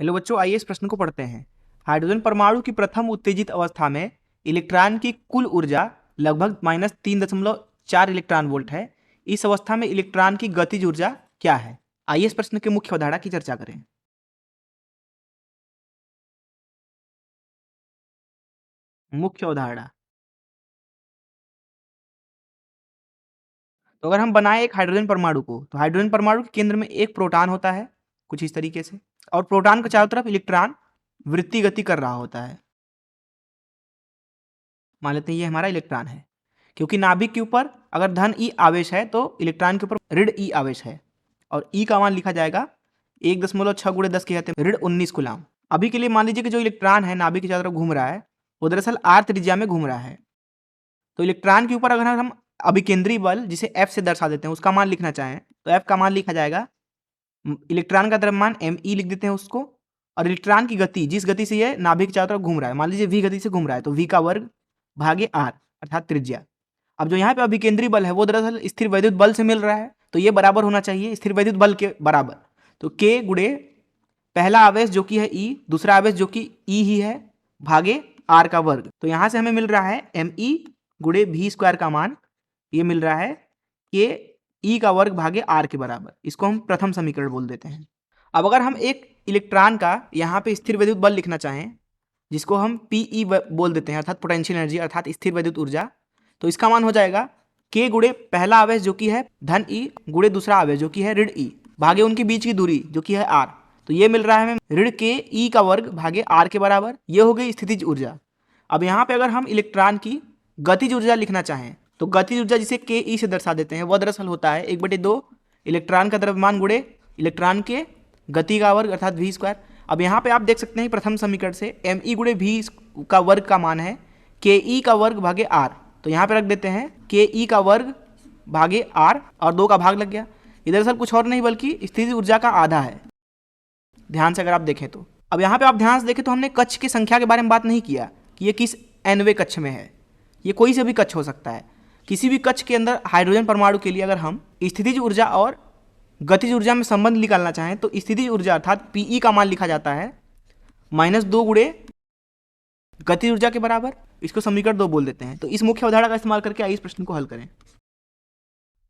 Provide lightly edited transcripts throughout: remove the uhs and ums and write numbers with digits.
Hello बच्चों, आइए इस प्रश्न को पढ़ते हैं। हाइड्रोजन परमाणु की प्रथम उत्तेजित अवस्था में इलेक्ट्रॉन की कुल ऊर्जा लगभग -3.4 इलेक्ट्रॉन वोल्ट है। इस अवस्था में इलेक्ट्रॉन की गतिज ऊर्जा क्या है? आइए इस प्रश्न के मुख्य अवधारणा की चर्चा करें। मुख्य अवधारणा। तो अगर हम बनाए एक हाइड्रोजन परमाणु को, तो हाइड्रोजन परमाणु के केंद्र में एक प्रोटॉन होता है, कुछ इस तरीके से, और प्रोटॉन के चारों तरफ इलेक्ट्रॉन वृत्ति गति कर रहा होता है। मान लेते हैं ये हमारा इलेक्ट्रॉन है, क्योंकि नाभिक के ऊपर अगर धन ई आवेश है तो इलेक्ट्रॉन के ऊपर ऋण ई आवेश है, और ई का मान लिखा जाएगा 1.6 × 10 के घात ऋण 19 कूलाम। अभी के लिए मान लीजिए कि जो इलेक्ट्रॉन है नाभिक के चारों तरफ घूम रहा है, वो दरअसल आर त्रिज्या में घूम रहा है। तो इलेक्ट्रॉन के ऊपर अगर हम अभिकेंद्री बल, जिसे एफ से दर्शा देते हैं, उसका मान लिखना चाहें तो एफ का मान लिखा जाएगा, इलेक्ट्रॉन का द्रव्यमान एम ई लिख देते हैं उसको, और इलेक्ट्रॉन की गति, जिस गति से ये नाभिक के चारों तरफ घूम रहा है, मान लीजिए वी गति से घूम रहा है, तो वी का वर्ग भागे आर अर्थात त्रिज्या। अब जो यहाँ पे अभिकेंद्री बल है वो दरअसल स्थिर वैद्युत बल से मिल रहा है, तो ये बराबर होना चाहिए स्थिर वैद्युत बल के बराबर। तो के गुणे पहला आवेश जो कि है ई, दूसरा आवेश जो कि ई ही है, भागे आर का वर्ग। तो यहाँ से हमें मिल रहा है एम ई गुणे वी स्क्वायर का मान, ये मिल रहा है के ई का वर्ग भागे आर के बराबर। इसको हम प्रथम समीकरण बोल देते हैं। अब अगर हम एक इलेक्ट्रॉन का यहाँ पे स्थिर वैद्युत बल लिखना चाहें, जिसको हम पीई बोल देते हैं, अर्थात पोटेंशियल एनर्जी अर्थात स्थिर वैद्युत ऊर्जा, तो इसका मान हो जाएगा के गुणे पहला आवेश जो कि है धन ई गुणे दूसरा आवेश जो कि है ऋण ई भागे उनके बीच की दूरी जो कि है आर। तो ये मिल रहा है हमें ऋण के ई का वर्ग भागे आर के बराबर। ये हो गई स्थितिज ऊर्जा। अब यहाँ पे अगर हम इलेक्ट्रॉन की गतिज ऊर्जा लिखना चाहें, तो गतिज ऊर्जा जिसे के ई से दर्शा देते हैं, वह दरअसल होता है 1/2 इलेक्ट्रॉन का द्रव्यमान गुणे इलेक्ट्रॉन के गति का वर्ग अर्थात वी स्क्वायर। अब यहाँ पे आप देख सकते हैं प्रथम समीकरण से एम ई गुणे वी का वर्ग का मान है के ई का वर्ग भागे आर। तो यहाँ पे रख देते हैं के ई का वर्ग भागे आर और 2 का भाग लग गया। ये दरअसल कुछ और नहीं बल्कि स्थितिज ऊर्जा का आधा है, ध्यान से अगर आप देखें तो। अब यहाँ पे आप ध्यान से देखें तो हमने कक्ष की संख्या के बारे में बात नहीं किया कि ये किस एनवे कक्ष में है। ये कोई से भी कक्ष हो सकता है। किसी भी कक्ष के अंदर हाइड्रोजन परमाणु के लिए अगर हम स्थितिज ऊर्जा और गतिज ऊर्जा में संबंध निकालना चाहें, तो स्थितिज ऊर्जा अर्थात पीई का मान लिखा जाता है -2 गुणे गतिज ऊर्जा के बराबर। इसको समीकरण 2 बोल देते हैं। तो इस मुख्य अवधारणा का इस्तेमाल करके आइए इस प्रश्न को हल करें।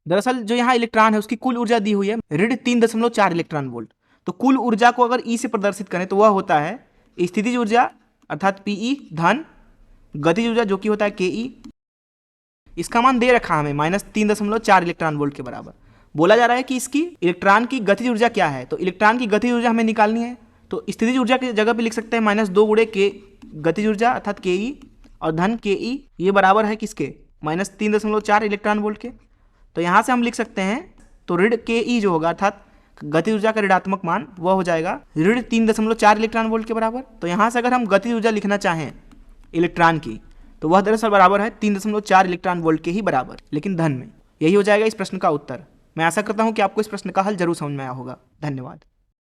दरअसल जो यहाँ इलेक्ट्रॉन है उसकी कुल ऊर्जा दी हुई है ऋण 3.4 इलेक्ट्रॉन वोल्ट। तो कुल ऊर्जा को अगर ई से प्रदर्शित करें तो वह होता है स्थितिज ऊर्जा अर्थात पीई धन गतिज ऊर्जा जो कि होता है के ई। इसका मान दे रखा हमें -3.4 इलेक्ट्रॉन वोल्ट के बराबर। बोला जा रहा है कि इसकी इलेक्ट्रॉन की गतिज ऊर्जा क्या है। तो इलेक्ट्रॉन की गतिज ऊर्जा हमें निकालनी है, तो स्थितिज ऊर्जा की जगह पे लिख सकते हैं -2 गुणे के गतिज ऊर्जा अर्थात के ई और धन के ई। ये बराबर है किसके? -3.4 इलेक्ट्रॉन वोल्ट के। तो यहाँ से हम लिख सकते हैं, तो ऋण के ई जो होगा अर्थात गतिज ऊर्जा का ऋणात्मक मान, वह हो जाएगा ऋण 3.4 इलेक्ट्रॉन वोल्ट के बराबर। तो यहाँ से अगर हम गतिज ऊर्जा लिखना चाहें इलेक्ट्रॉन की, तो वह दरअसल बराबर है 3.4 इलेक्ट्रॉन वोल्ट के ही बराबर, लेकिन धन में। यही हो जाएगा इस प्रश्न का उत्तर। मैं आशा करता हूँ कि आपको इस प्रश्न का हल जरूर समझ में आया होगा। धन्यवाद।